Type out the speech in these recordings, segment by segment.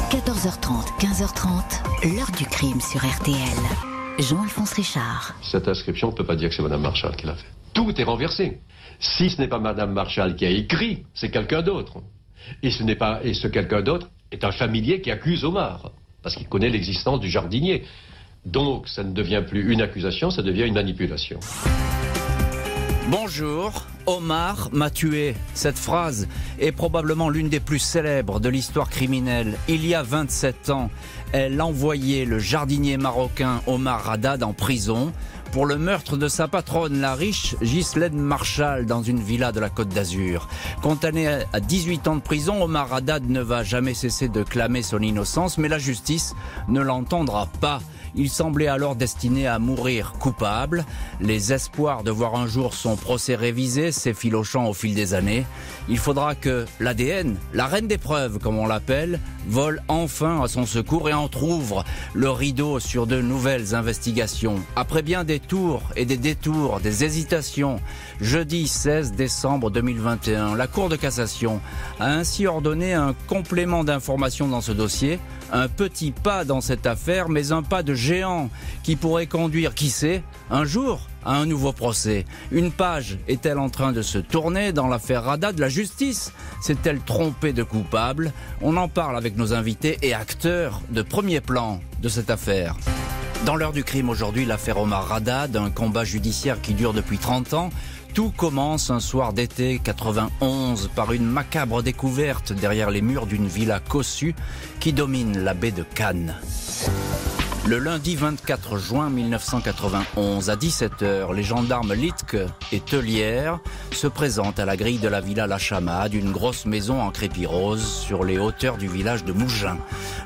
14h30, 15h30, l'heure du crime sur RTL. Jean-Alphonse Richard. Cette inscription, on ne peut pas dire que c'est Madame Marchal qui l'a fait. Tout est renversé. Si ce n'est pas Madame Marchal qui a écrit, c'est quelqu'un d'autre. Et ce quelqu'un d'autre est un familier qui accuse Omar, parce qu'il connaît l'existence du jardinier. Donc, ça ne devient plus une accusation, ça devient une manipulation. Bonjour, Omar m'a tué. Cette phrase est probablement l'une des plus célèbres de l'histoire criminelle. Il y a 27 ans, elle envoyait le jardinier marocain Omar Haddad en prison pour le meurtre de sa patronne, la riche Ghislaine Marchal, dans une villa de la Côte d'Azur. Condamné à 18 ans de prison, Omar Haddad ne va jamais cesser de clamer son innocence, mais la justice ne l'entendra pas. Il semblait alors destiné à mourir coupable. Les espoirs de voir un jour son procès révisé s'effilochant au fil des années. Il faudra que l'ADN, la reine des preuves comme on l'appelle, vole enfin à son secours et entrouvre le rideau sur de nouvelles investigations. Après bien des tours et des détours, des hésitations, jeudi 16 décembre 2021, la Cour de cassation a ainsi ordonné un complément d'information dans ce dossier. Un petit pas dans cette affaire, mais un pas de géant qui pourrait conduire, qui sait, un jour à un nouveau procès. Une page est-elle en train de se tourner dans l'affaire Haddad? La justice s'est-elle trompée de coupable? On en parle avec nos invités et acteurs de premier plan de cette affaire. Dans l'heure du crime aujourd'hui, l'affaire Omar Haddad, un combat judiciaire qui dure depuis 30 ans. Tout commence un soir d'été 91 par une macabre découverte derrière les murs d'une villa cossue qui domine la baie de Cannes. Le lundi 24 juin 1991, à 17h, les gendarmes Litke et Tellière se présentent à la grille de la villa La Chamade, une grosse maison en crépi rose sur les hauteurs du village de Mougins.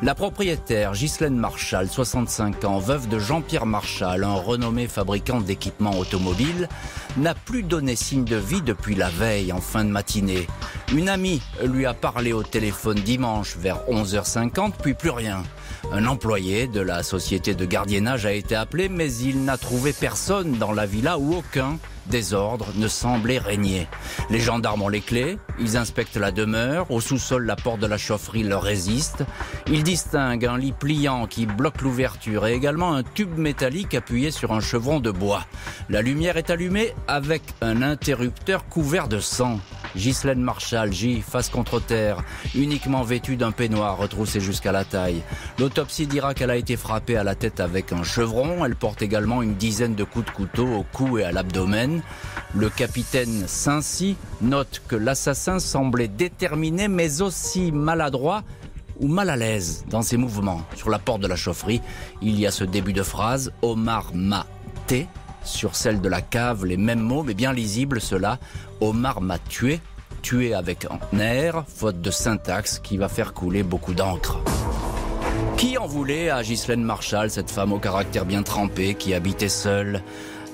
La propriétaire, Ghislaine Marchal, 65 ans, veuve de Jean-Pierre Marchal, un renommé fabricant d'équipements automobiles, n'a plus donné signe de vie depuis la veille en fin de matinée. Une amie lui a parlé au téléphone dimanche vers 11h50, puis plus rien. Un employé de la société de gardiennage a été appelé, mais il n'a trouvé personne dans la villa où aucun désordre ne semblait régner. Les gendarmes ont les clés, ils inspectent la demeure, au sous-sol la porte de la chaufferie leur résiste. Ils distinguent un lit pliant qui bloque l'ouverture et également un tube métallique appuyé sur un chevron de bois. La lumière est allumée avec un interrupteur couvert de sang. Ghislaine Marchal gît face contre terre, uniquement vêtue d'un peignoir retroussé jusqu'à la taille. L'autopsie dira qu'elle a été frappée à la tête avec un chevron. Elle porte également une dizaine de coups de couteau au cou et à l'abdomen. Le capitaine Saincy note que l'assassin semblait déterminé mais aussi maladroit ou mal à l'aise dans ses mouvements. Sur la porte de la chaufferie, il y a ce début de phrase « Omar m'a té ». Sur celle de la cave, les mêmes mots, mais bien lisibles, ceux-là. Omar m'a tué, tué avec un air, faute de syntaxe, qui va faire couler beaucoup d'encre. Qui en voulait à Ghislaine Marchal, cette femme au caractère bien trempé, qui habitait seule?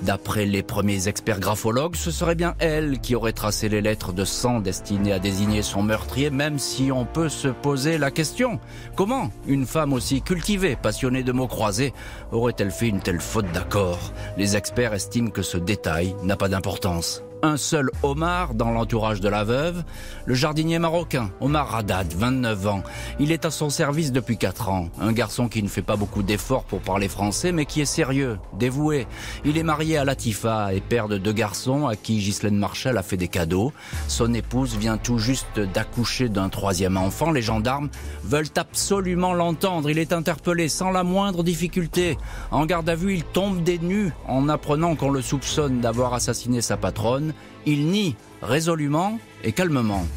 D'après les premiers experts graphologues, ce serait bien elle qui aurait tracé les lettres de sang destinées à désigner son meurtrier, même si on peut se poser la question. Comment une femme aussi cultivée, passionnée de mots croisés, aurait-elle fait une telle faute d'accord? Les experts estiment que ce détail n'a pas d'importance. Un seul Omar dans l'entourage de la veuve, le jardinier marocain, Omar Haddad, 29 ans. Il est à son service depuis 4 ans. Un garçon qui ne fait pas beaucoup d'efforts pour parler français, mais qui est sérieux, dévoué. Il est marié à Latifa et père de 2 garçons à qui Ghislaine Marchal a fait des cadeaux. Son épouse vient tout juste d'accoucher d'un 3e enfant. Les gendarmes veulent absolument l'entendre. Il est interpellé sans la moindre difficulté. En garde à vue, il tombe des nues en apprenant qu'on le soupçonne d'avoir assassiné sa patronne. Il nie résolument et calmement.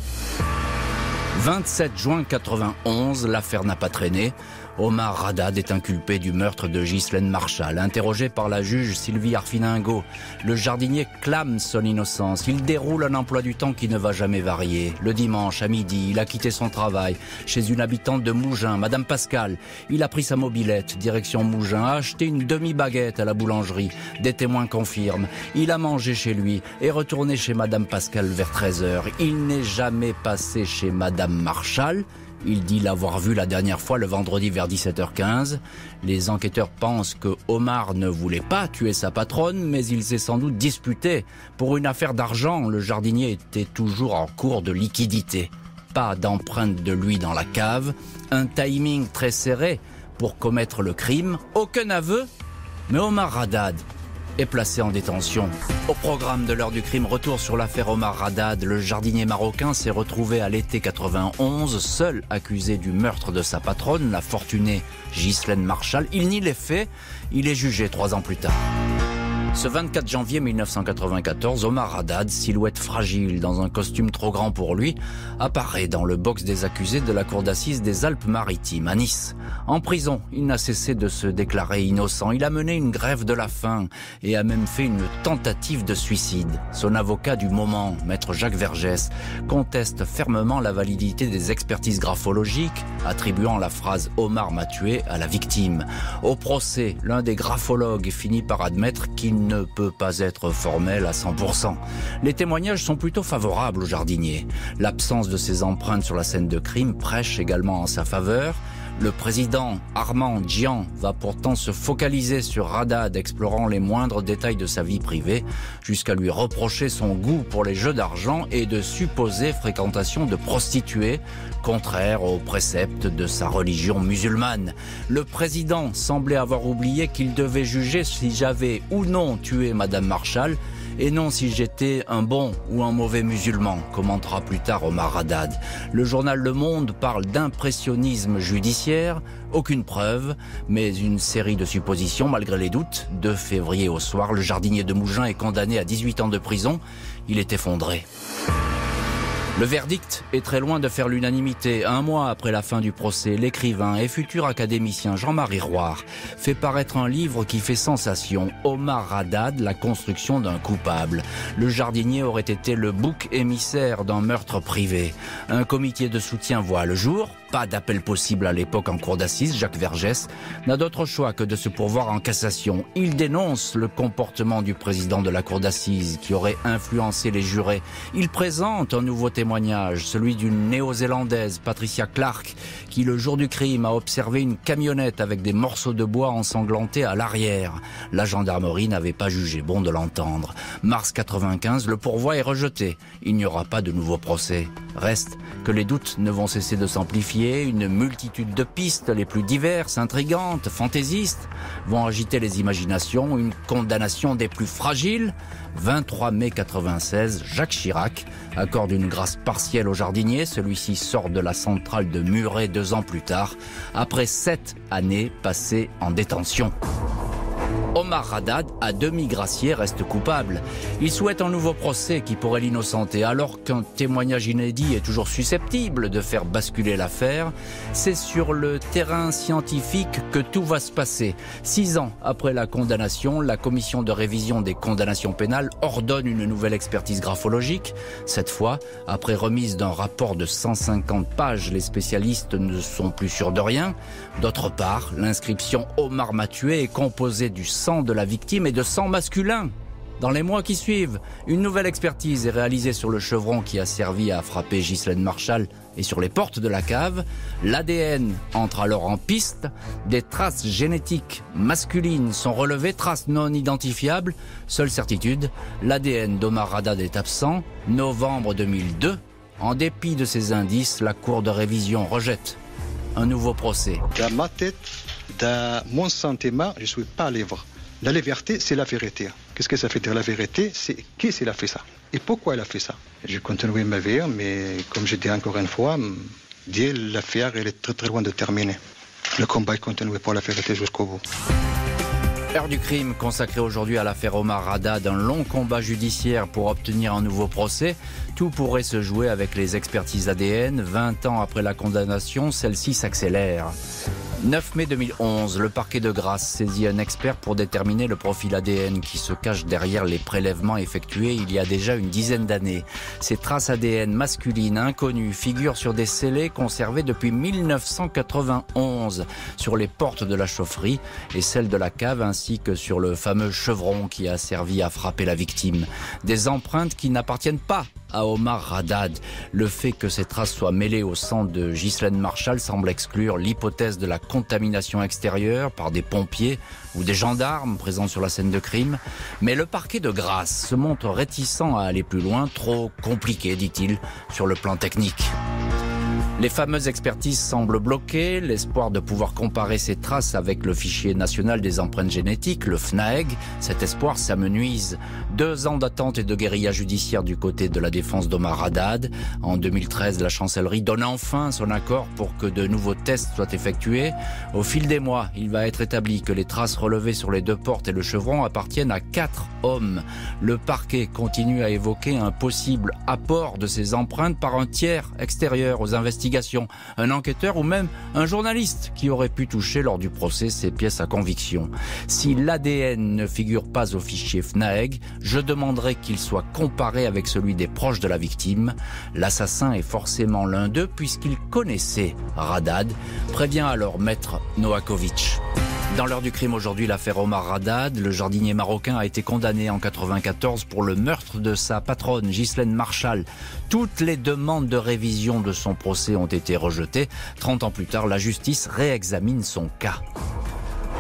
27 juin 91, l'affaire n'a pas traîné. Omar Haddad est inculpé du meurtre de Ghislaine Marchal. Interrogé par la juge Sylvie Arfiningo, le jardinier clame son innocence. Il déroule un emploi du temps qui ne va jamais varier. Le dimanche, à midi, il a quitté son travail chez une habitante de Mougins, Madame Pascal. Il a pris sa mobilette, direction Mougins, a acheté une demi-baguette à la boulangerie. Des témoins confirment. Il a mangé chez lui et retourné chez Madame Pascal vers 13h. Il n'est jamais passé chez Madame Marchal. Il dit l'avoir vu la dernière fois le vendredi vers 17h15. Les enquêteurs pensent que Omar ne voulait pas tuer sa patronne, mais il s'est sans doute disputé. Pour une affaire d'argent, le jardinier était toujours en cours de liquidité. pas d'empreinte de lui dans la cave. Un timing très serré pour commettre le crime. Aucun aveu, mais Omar Haddad est placé en détention. Au programme de l'heure du crime, retour sur l'affaire Omar Haddad. Le jardinier marocain s'est retrouvé à l'été 91, seul accusé du meurtre de sa patronne, la fortunée Ghislaine Marchal. Il nie les faits, il est jugé 3 ans plus tard. Ce 24 janvier 1994, Omar Haddad, silhouette fragile dans un costume trop grand pour lui, apparaît dans le box des accusés de la cour d'assises des Alpes-Maritimes à Nice. En prison, il n'a cessé de se déclarer innocent. Il a mené une grève de la faim et a même fait une tentative de suicide. Son avocat du moment, maître Jacques Vergès, conteste fermement la validité des expertises graphologiques, attribuant la phrase « Omar m'a tué » à la victime. Au procès, l'un des graphologues finit par admettre qu'il ne peut pas être formel à 100%. Les témoignages sont plutôt favorables au jardinier. L'absence de ses empreintes sur la scène de crime prêche également en sa faveur. Le président Armand Djian va pourtant se focaliser sur Haddad, explorant les moindres détails de sa vie privée, jusqu'à lui reprocher son goût pour les jeux d'argent et de supposées fréquentations de prostituées, contraire aux préceptes de sa religion musulmane. Le président semblait avoir oublié qu'il devait juger si j'avais ou non tué Madame Marchal, et non si j'étais un bon ou un mauvais musulman, commentera plus tard Omar Haddad. Le journal Le Monde parle d'impressionnisme judiciaire, aucune preuve, mais une série de suppositions malgré les doutes. 2 février au soir, le jardinier de Mougins est condamné à 18 ans de prison. Il est effondré. Le verdict est très loin de faire l'unanimité. 1 mois après la fin du procès, l'écrivain et futur académicien Jean-Marie Roire fait paraître un livre qui fait sensation. Omar Haddad, la construction d'un coupable. Le jardinier aurait été le bouc émissaire d'un meurtre privé. Un comité de soutien voit le jour. Pas d'appel possible à l'époque en cour d'assises. Jacques Vergès n'a d'autre choix que de se pourvoir en cassation. Il dénonce le comportement du président de la cour d'assises qui aurait influencé les jurés. Il présente un nouveau témoignage, celui d'une néo-zélandaise, Patricia Clark, qui le jour du crime a observé une camionnette avec des morceaux de bois ensanglantés à l'arrière. La gendarmerie n'avait pas jugé bon de l'entendre. Mars 95, le pourvoi est rejeté. Il n'y aura pas de nouveau procès. Reste que les doutes ne vont cesser de s'amplifier. Une multitude de pistes, les plus diverses, intrigantes, fantaisistes, vont agiter les imaginations. Une condamnation des plus fragiles. 23 mai 96, Jacques Chirac accorde une grâce partielle au jardinier. Celui-ci sort de la centrale de Muret 2 ans plus tard, après 7 années passées en détention. Omar Haddad, à demi-gracié, reste coupable. Il souhaite un nouveau procès qui pourrait l'innocenter. Alors qu'un témoignage inédit est toujours susceptible de faire basculer l'affaire, c'est sur le terrain scientifique que tout va se passer. 6 ans après la condamnation, la commission de révision des condamnations pénales ordonne une nouvelle expertise graphologique. Cette fois, après remise d'un rapport de 150 pages, les spécialistes ne sont plus sûrs de rien. D'autre part, l'inscription « Omar m'a tué » est composée du sang de la victime et de sang masculin. Dans les mois qui suivent, une nouvelle expertise est réalisée sur le chevron qui a servi à frapper Ghislaine Marchal et sur les portes de la cave. L'ADN entre alors en piste. Des traces génétiques masculines sont relevées, traces non identifiables. Seule certitude, l'ADN d'Omar Haddad est absent. Novembre 2002. En dépit de ces indices, la cour de révision rejette un nouveau procès. Dans ma tête, dans mon sentiment, je ne suis pas libre. La liberté, c'est la vérité. Qu'est-ce que ça fait dire la vérité? C'est qui a fait ça et pourquoi elle a fait ça. J'ai continué ma vie, mais comme je dis encore une fois, l'affaire elle est très très loin de terminer. Le combat est continué pour la vérité jusqu'au bout. Heure du crime consacrée aujourd'hui à l'affaire Omar Haddad, un long combat judiciaire pour obtenir un nouveau procès. Tout pourrait se jouer avec les expertises ADN. 20 ans après la condamnation, celle-ci s'accélère. 9 mai 2011, le parquet de Grasse saisit un expert pour déterminer le profil ADN qui se cache derrière les prélèvements effectués il y a déjà une dizaine d'années. Ces traces ADN masculines inconnues figurent sur des scellés conservés depuis 1991 sur les portes de la chaufferie et celles de la cave ainsi que sur le fameux chevron qui a servi à frapper la victime. Des empreintes qui n'appartiennent pas à Omar Haddad. Le fait que ces traces soient mêlées au sang de Ghislaine Marchal semble exclure l'hypothèse de la contamination extérieure par des pompiers ou des gendarmes présents sur la scène de crime. Mais le parquet de Grasse se montre réticent à aller plus loin, trop compliqué, dit-il, sur le plan technique. Les fameuses expertises semblent bloquées. L'espoir de pouvoir comparer ces traces avec le fichier national des empreintes génétiques, le FNAEG, cet espoir s'amenuise. 2 ans d'attente et de guérilla judiciaire du côté de la défense d'Omar Haddad. En 2013, la chancellerie donne enfin son accord pour que de nouveaux tests soient effectués. Au fil des mois, il va être établi que les traces relevées sur les 2 portes et le chevron appartiennent à 4 hommes. Le parquet continue à évoquer un possible apport de ces empreintes par un tiers extérieur aux investigations. Un enquêteur ou même un journaliste qui aurait pu toucher lors du procès ces pièces à conviction. Si l'ADN ne figure pas au fichier FNAEG, je demanderai qu'il soit comparé avec celui des proches de la victime. L'assassin est forcément l'un d'eux puisqu'il connaissait Haddad, prévient alors maître Novakovic. Dans l'heure du crime aujourd'hui, l'affaire Omar Haddad, le jardinier marocain a été condamné en 1994 pour le meurtre de sa patronne, Ghislaine Marchal. Toutes les demandes de révision de son procès ont été rejetées. 30 ans plus tard, la justice réexamine son cas.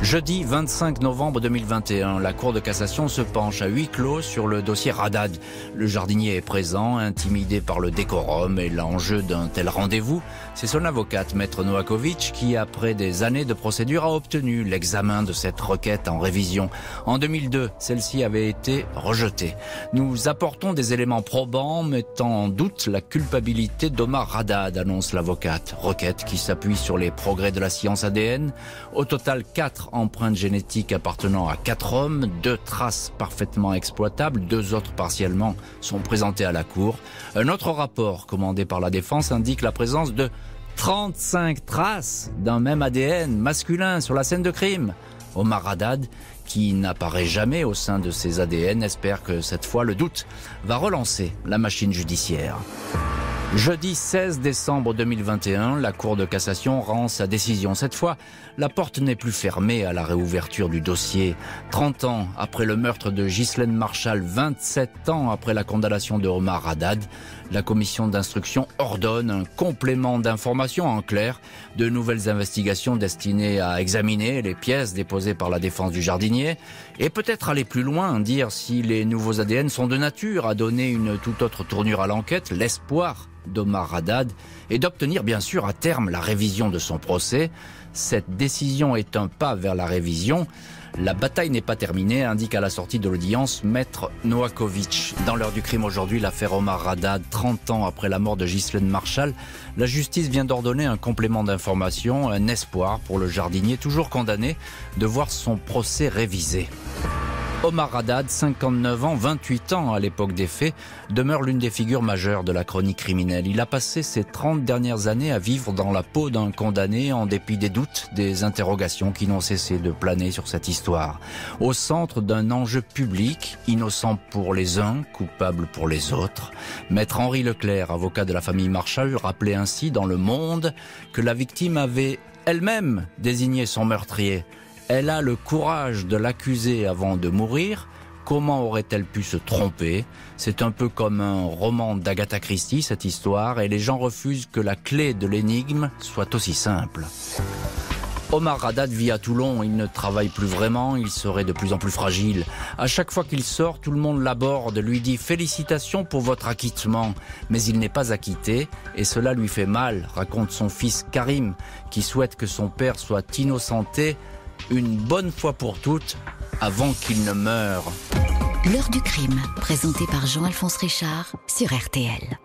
Jeudi 25 novembre 2021, la Cour de cassation se penche à huis clos sur le dossier Haddad. Le jardinier est présent, intimidé par le décorum et l'enjeu d'un tel rendez-vous. C'est son avocate, maître Novakovic, qui, après des années de procédure, a obtenu l'examen de cette requête en révision. En 2002, celle-ci avait été rejetée. Nous apportons des éléments probants mettant en doute la culpabilité d'Omar Haddad, annonce l'avocate. Requête qui s'appuie sur les progrès de la science ADN. Au total, 4 empreintes génétiques appartenant à 4 hommes, 2 traces parfaitement exploitables, 2 autres partiellement sont présentées à la Cour. Un autre rapport commandé par la défense indique la présence de 35 traces d'un même ADN masculin sur la scène de crime. Omar Haddad, qui n'apparaît jamais au sein de ces ADN, espère que cette fois le doute va relancer la machine judiciaire. Jeudi 16 décembre 2021, la Cour de cassation rend sa décision. Cette fois, la porte n'est plus fermée à la réouverture du dossier. 30 ans après le meurtre de Ghislaine Marchal, 27 ans après la condamnation de Omar Haddad, la commission d'instruction ordonne un complément d'information. En clair, de nouvelles investigations destinées à examiner les pièces déposées par la défense du jardinier et peut-être aller plus loin, dire si les nouveaux ADN sont de nature à donner une toute autre tournure à l'enquête. L'espoir d'Omar Haddad et d'obtenir bien sûr à terme la révision de son procès. Cette décision est un pas vers la révision. La bataille n'est pas terminée, indique à la sortie de l'audience maître Novakovic. Dans l'heure du crime aujourd'hui, l'affaire Omar Haddad, 30 ans après la mort de Ghislaine Marchal, la justice vient d'ordonner un complément d'information, un espoir pour le jardinier toujours condamné de voir son procès révisé. Omar Haddad, 59 ans, 28 ans à l'époque des faits, demeure l'une des figures majeures de la chronique criminelle. Il a passé ses 30 dernières années à vivre dans la peau d'un condamné en dépit des doutes, des interrogations qui n'ont cessé de planer sur cette histoire. Au centre d'un enjeu public, innocent pour les uns, coupable pour les autres. Maître Henri Leclerc, avocat de la famille Marchal, rappelait ainsi dans Le Monde que la victime avait elle-même désigné son meurtrier. Elle a le courage de l'accuser avant de mourir. Comment aurait-elle pu se tromper? C'est un peu comme un roman d'Agatha Christie, cette histoire, et les gens refusent que la clé de l'énigme soit aussi simple. Omar Haddad vit à Toulon, il ne travaille plus vraiment, il serait de plus en plus fragile. À chaque fois qu'il sort, tout le monde l'aborde, lui dit « Félicitations pour votre acquittement ». Mais il n'est pas acquitté et cela lui fait mal, raconte son fils Karim, qui souhaite que son père soit innocenté une bonne fois pour toutes avant qu'il ne meure. L'heure du crime, présenté par Jean-Alphonse Richard sur RTL.